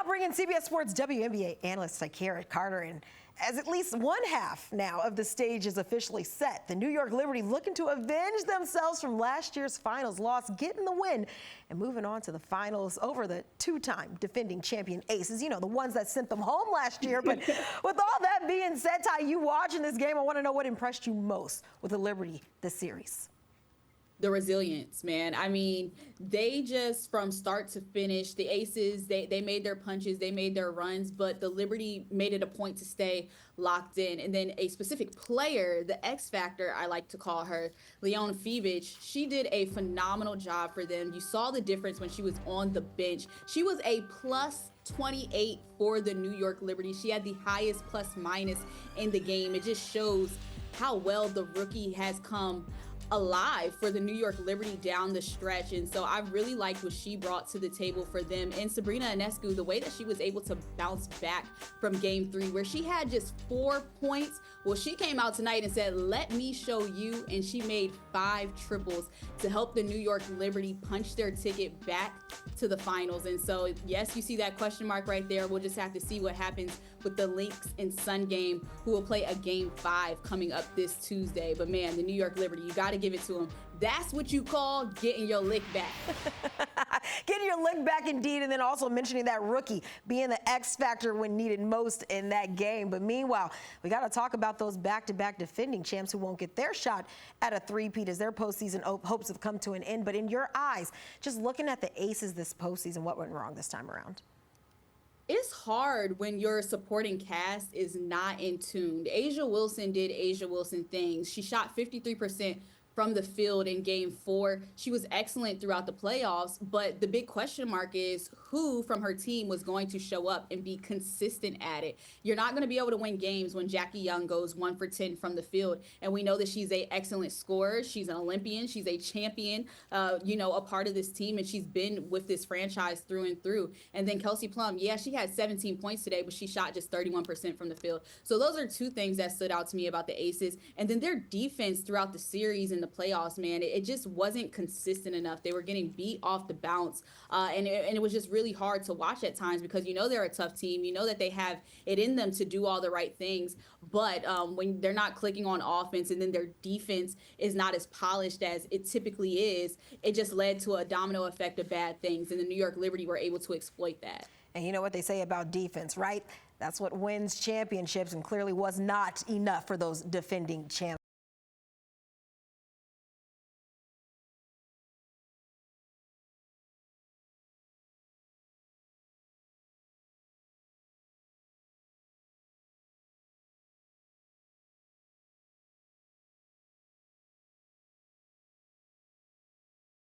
bring in CBS Sports WNBA analyst Tykera Carter, and as at least one half now of the stage is officially set, the New York Liberty looking to avenge themselves from last year's finals loss, getting the win and moving on to the finals over the two-time defending champion Aces. You know, the ones that sent them home last year. But with all that being said, Ty, you watching this game, I want to know what impressed you most with the Liberty this series. The resilience, man. I mean, they just, from start to finish, the Aces, they made their punches, they made their runs, but the Liberty made it a point to stay locked in. And then a specific player, the X Factor, I like to call her, Leon Fevich, she did a phenomenal job for them. You saw the difference when she was on the bench. She was a plus 28 for the New York Liberty. She had the highest plus minus in the game. It just shows how well the rookie has come alive for the New York Liberty down the stretch. And so I really liked what she brought to the table for them. And Sabrina Ionescu, the way that she was able to bounce back from game 3, where she had just 4 points. Well, she came out tonight and said, let me show you. And she made 5 triples to help the New York Liberty punch their ticket back to the finals. And so, yes, you see that question mark right there. We'll just have to see what happens with the Lynx and Sun game, who will play a game 5 coming up this Tuesday. But man, the New York Liberty, you got to give it to them. That's what you call getting your lick back. Getting your lick back indeed, and then also mentioning that rookie being the X factor when needed most in that game. But meanwhile, we got to talk about those back-to-back defending champs who won't get their shot at a three-peat as their postseason hopes have come to an end. But in your eyes, just looking at the Aces this postseason, what went wrong this time around? It's hard when your supporting cast is not in tune. Asia Wilson did Asia Wilson things. She shot 53% from the field in game 4. She was excellent throughout the playoffs, but the big question mark is who from her team was going to show up and be consistent at it. You're not going to be able to win games when Jackie Young goes 1 for 10 from the field. And we know that she's an excellent scorer. She's an Olympian. She's a champion, a part of this team, and she's been with this franchise through and through. And then Kelsey Plum, yeah, she had 17 points today, but she shot just 31% from the field. So those are 2 things that stood out to me about the Aces. And then their defense throughout the series and the playoffs, man, it just wasn't consistent enough. They were getting beat off the bounce, and it was just really hard to watch at times because you know they're a tough team. You know that they have it in them to do all the right things, but when they're not clicking on offense and then their defense is not as polished as it typically is, it just led to a domino effect of bad things, and the New York Liberty were able to exploit that. And you know what they say about defense, right? That's what wins championships, and clearly was not enough for those defending champions.